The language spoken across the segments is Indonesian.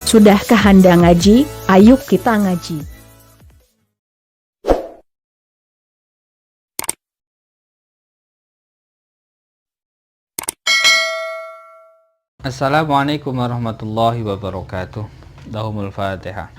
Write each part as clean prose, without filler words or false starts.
Sudahkah Anda ngaji? Ayo kita ngaji. Assalamualaikum warahmatullahi wabarakatuh. Lahumul Fatihah.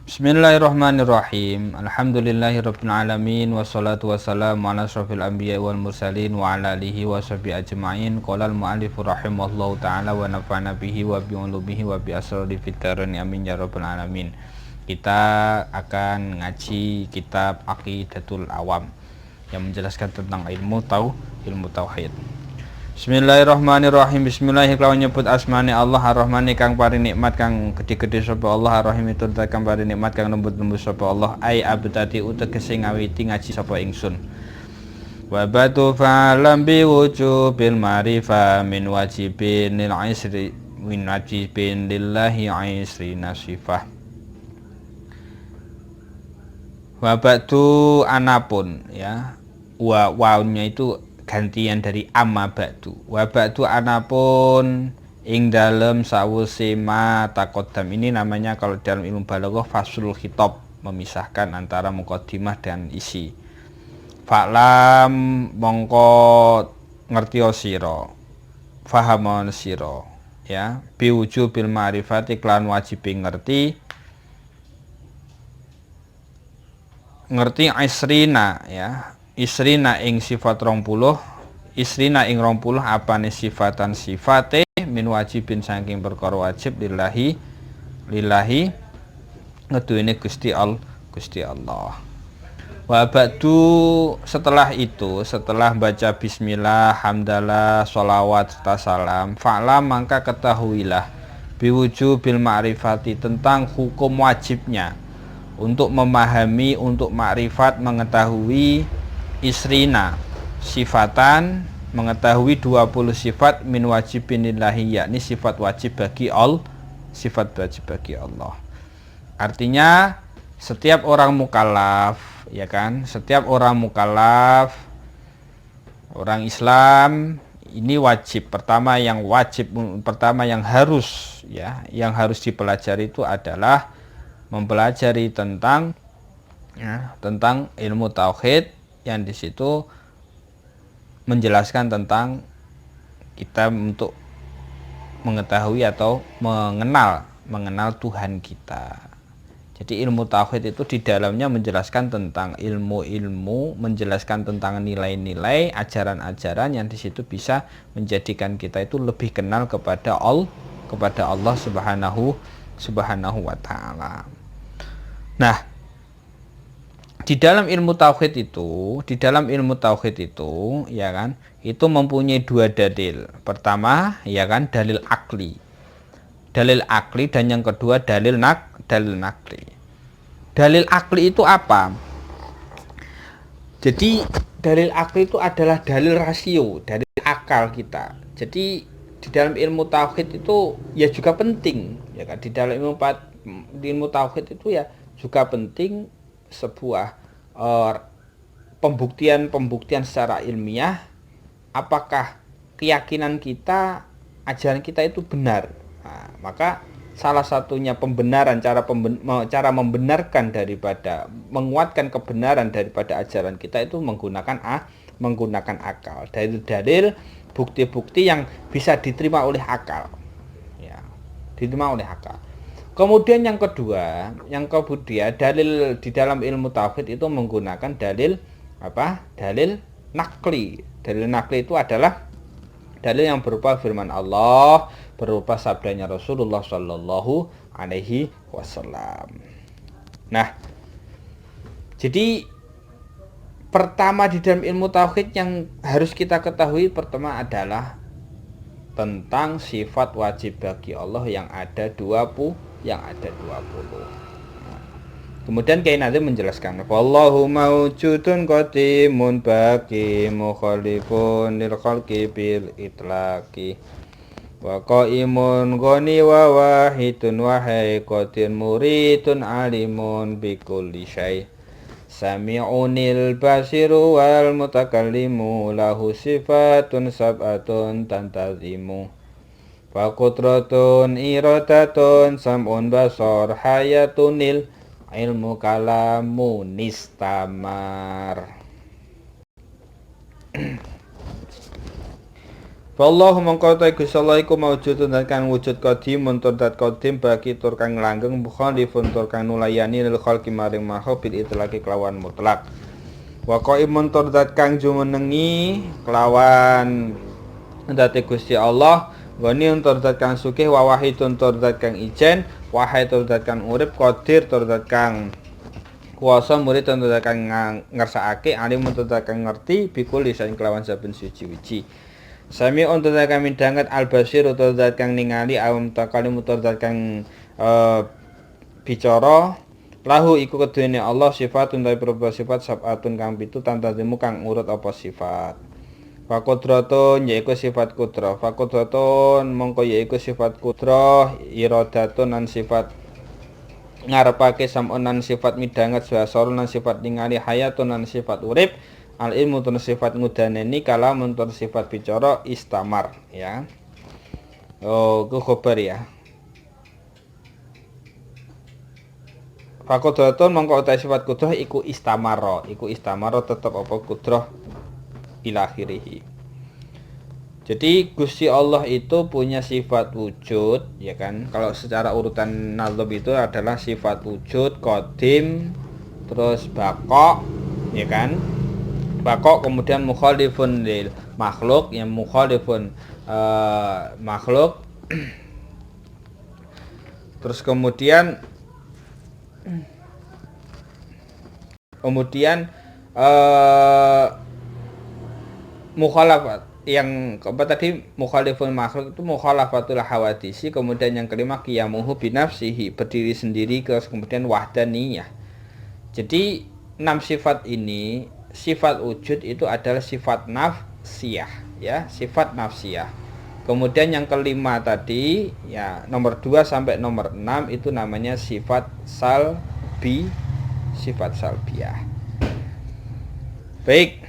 Bismillahirrahmanirrahim. Alhamdulillahirabbil alamin wassalatu wassalamu ala asyrofil anbiya'i wal mursalin wa ala alihi wa sahbihi ajma'in. Qala al-mu'allif rahimahullahu ta'ala wa nafa'na bihi wa bi ulumihi wa bi asrari fid dharain amin ya rabbal alamin. Kita akan ngaji kitab Aqidatul Awam yang menjelaskan tentang ilmu tauhid. Bismillahirrahmanirrahim. Bismillahirrahmanirrahim. Nyebut asmane Allah Ar-Rahmani kang paring nikmat kang gede-gede sapa Allah, Ar-Rahim itu kang paring nikmat kang lembut-lembut sapa Allah. Ai abtati utegese ngawiti ngaji sapa ingsun. Wa batu fa'lam bi wujubil ma'rifah min wajibin lil isri min wajibin lillahi isri nasifah. Wa batu anapun ya. Wawnya itu gantian dari amma ba'du. Wa ba'du anapun ing dalem sawuse ma taqaddam. Ini namanya kalau dalam ilmu balaghah faslul khitab, memisahkan antara muqaddimah dan isi. Fa'lam mongko ngertiyo sira, fahamon sira ya, biwujubil ma'rifati klan wajib ngerti isrina ya. Isrina ing sifat 20, isrina ing 20 apane sifatan sifate min wajibin saking perkara wajib lillahi ngeduwene Gusti Allah. Wa ba'du setelah itu, setelah baca bismillah, hamdalah, sholawat serta salam, fa'lam maka ketahuilah biwujubil ma'rifati tentang hukum wajibnya untuk memahami, untuk makrifat, mengetahui isrina sifatan, mengetahui 20 sifat min wajibin lillahi, yakni sifat wajib bagi Allah. Artinya setiap orang mukallaf ya kan, setiap orang mukallaf, orang Islam ini wajib pertama yang harus ya, yang harus dipelajari itu adalah mempelajari tentang ilmu tauhid, yang di situ menjelaskan tentang kita untuk mengetahui atau mengenal Tuhan kita. Jadi ilmu tauhid itu di dalamnya menjelaskan tentang ilmu-ilmu, menjelaskan tentang nilai-nilai, ajaran-ajaran yang di situ bisa menjadikan kita itu lebih kenal kepada Allah Subhanahu wa taala. Nah, di dalam ilmu tauhid itu ya kan, itu mempunyai dua dalil. Pertama ya kan dalil akli dan yang kedua dalil nakli. Dalil akli itu apa? Jadi dalil akli itu adalah dalil rasio, dalil akal kita. Jadi di dalam ilmu tauhid itu ya juga penting ya kan, di dalam ilmu tauhid itu ya juga penting sebuah pembuktian secara ilmiah, apakah keyakinan kita, ajaran kita itu benar. Nah, maka salah satunya pembenaran, cara membenarkan daripada menguatkan kebenaran daripada ajaran kita itu menggunakan akal. Dalil bukti-bukti yang bisa diterima oleh akal. Ya, diterima oleh akal. Kemudian yang kedua, dalil di dalam ilmu tauhid itu menggunakan dalil apa? Dalil nakli. Dalil nakli itu adalah dalil yang berupa firman Allah, berupa sabdanya Rasulullah Shallallahu Alaihi Wasallam. Nah, jadi pertama di dalam ilmu tauhid yang harus kita ketahui pertama adalah tentang sifat wajib bagi Allah yang ada 20. Kemudian Kiai Nazim menjelaskan, wallahu mawjudun qadimun baqi mukhalifun lil khalqi bil itlaqi wa qaimun ghani wa wahidun wa haqiqatun muridun alimun bi kulli syai' sami'unil basiru wal mutakallimu lahu sifatun sab'atun tantazimu Fa qudratun iradatun sam'un basar hayatunil ilmu kalamun istamar. Wallahu mongko ta Gusti Allah iku maujudun dan kang wujud qadimun tur dat qadim bagi tur kang langgeng mukhalifun tur kang nulayani lil khalqi maring makhluk bil itlaqi kelawan mutlak. Wa qaimun tur dat kang jumenengi kelawan date Gusti Allah goni tur dat kang sugih wa wahidun tur dat kang ijen wahid tur dat kang urip qadir tur dat kang kuasa murid tur dat kang ngersakake alim tur dat kang ngerti bikul lisan kelawan saben suci-wiji. Sami untuk zat kang midanget al-basir utawa zat kang ningali awam takalim utawa zat kang bicara lahu iku keduwene Allah sifatun ta berupa sifat sabatun kang pitu tantazimu kang urut apa sifat. Faqudratun yaiku sifat kudrah. Faqudratun mongko yaiku sifat kudrah iradatun lan sifat ngarepake samun lan sifat midanget basarun lan sifat ningali hayatun lan sifat urip. Al ilmu tun sifat ngudaneni kalamun tun sifat bicara istamar ya. Oh, ku khobar ya. Faqudratun mongko uta sifat kudrah iku istamara tetep apa kudrah ila akhirih. Jadi Gusti Allah itu punya sifat wujud ya kan. Kalau secara urutan nazam itu adalah sifat wujud, qadim, terus baqa ya kan. Bakok kemudian mukhalifun lil makhluk yang mukhalifun makhluk terus kemudian mukhalafat yang keempat tadi mukhalifun makhluk itu mukhalafatul hawadisi, kemudian yang kelima qiyamuhu binafsihi berdiri sendiri, kemudian wahdaniyah. Jadi 6 sifat ini, sifat wujud itu adalah sifat nafsiyah ya, sifat nafsiyah. Kemudian yang kelima tadi ya nomor 2 sampai nomor 6 itu namanya sifat salbi, sifat salbiyah. Baik.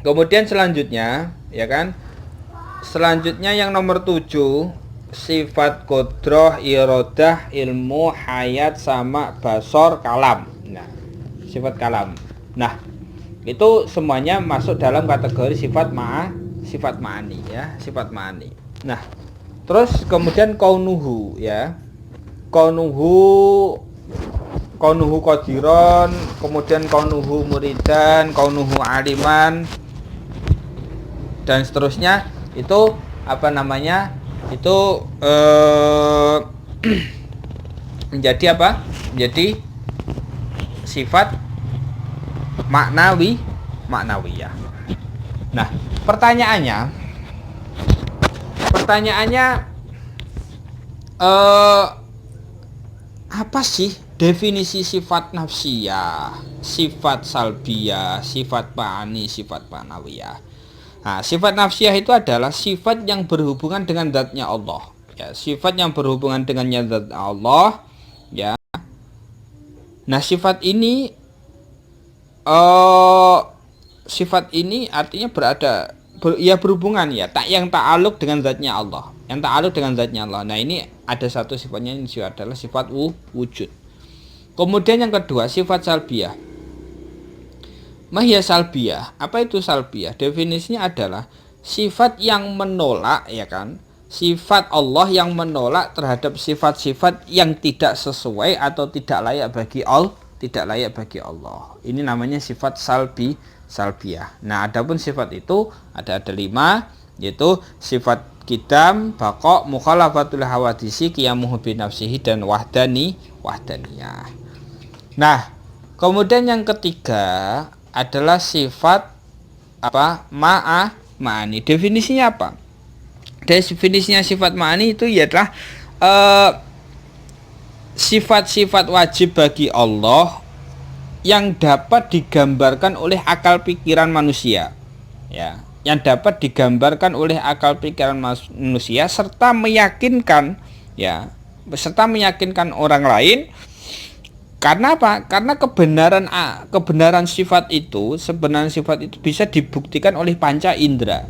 Kemudian selanjutnya ya kan? Selanjutnya yang nomor 7 sifat qudrah, iradah, ilmu, hayat sama basor, kalam. Nah, sifat kalam. Nah, itu semuanya masuk dalam kategori sifat ma'ani ya, sifat ma'ani. Nah, terus kemudian kaunuhu ya. Kaunuhu qadiron, kemudian kaunuhu muridan, kaunuhu aliman dan seterusnya itu apa namanya? Itu menjadi apa? Menjadi sifat maknawiyah. Nah, pertanyaannya apa sih definisi sifat nafsiyah, sifat salbiyah, sifat ma'ani, sifat maknawiyah? Nah, sifat nafsiyah itu adalah sifat yang berhubungan dengan zatnya Allah. Ya, sifat yang berhubungan dengan zat Allah. Ya. Nah, sifat ini artinya berhubungan ya, yang ta'aluk dengan zatnya Allah, Nah, ini ada satu sifatnya, ini adalah sifat wujud. Kemudian yang kedua sifat salbiyah. Mahya salbiyah. Apa itu salbiyah? Definisinya adalah sifat yang menolak ya kan, sifat Allah yang menolak terhadap sifat-sifat yang tidak sesuai atau tidak layak bagi Allah. Ini namanya sifat salbiyah. Nah, adapun sifat itu ada 5, yaitu sifat qidam, baqa, mukhalafatul hawadisi, qiyamuhu bi nafsihi dan wahdaniyah. Nah, kemudian yang ketiga adalah sifat apa? Ma'ani. Definisinya apa? Definisinya sifat ma'ani itu ialah sifat-sifat wajib bagi Allah yang dapat digambarkan oleh akal pikiran manusia ya, yang dapat digambarkan oleh akal pikiran manusia serta meyakinkan orang lain. Karena apa? Karena kebenaran sifat itu bisa dibuktikan oleh panca indera.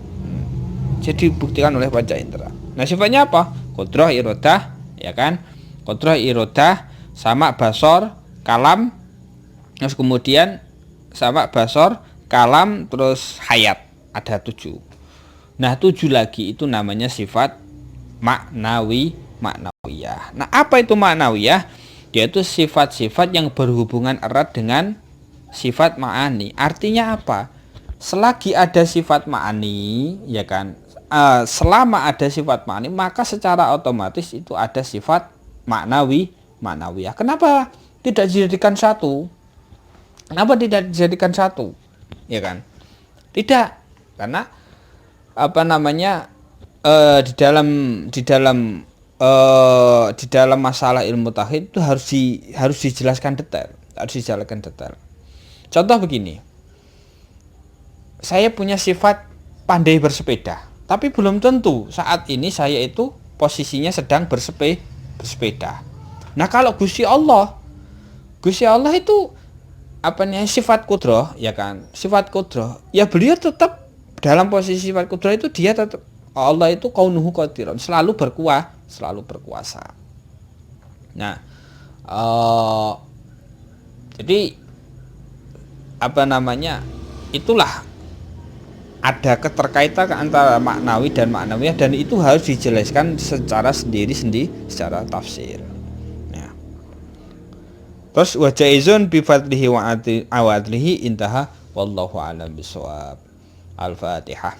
Jadi dibuktikan oleh panca indera. Nah, sifatnya apa? Qudrah, iradah, ya kan? Qudrah, iradah, sama, basor, kalam, terus kemudian sama, basor, kalam, terus hayat. Ada 7. Nah, 7 lagi itu namanya sifat maknawiyah. Nah, apa itu maknawiyah? Yaitu sifat-sifat yang berhubungan erat dengan sifat ma'ani. Artinya apa? Selagi ada sifat ma'ani, ya kan? Selama ada sifat ma'ani, maka secara otomatis itu ada sifat maknawiyah. Kenapa tidak dijadikan satu? Kenapa tidak dijadikan satu? Ya kan? Tidak, karena apa namanya? Di dalam masalah ilmu tauhid itu harus dijelaskan detail, Contoh begini, saya punya sifat pandai bersepeda, tapi belum tentu saat ini saya itu posisinya sedang bersepeda. Nah, kalau Gusti Allah itu apa nih, sifat kudrah, ya kan? Sifat kudrah, ya beliau tetap dalam posisi sifat kudrah itu dia tetap, Allah itu kaunuhu qadiran, selalu berkuasa. Nah, jadi apa namanya? Itulah ada keterkaitan antara maknawi dan maknawiyah, dan itu harus dijelaskan secara sendiri-sendiri secara tafsir. Nah, terus wa jaizun bi fadlihi wa adlihi intaha wallahu a'lam bishawab. Al-Fatihah.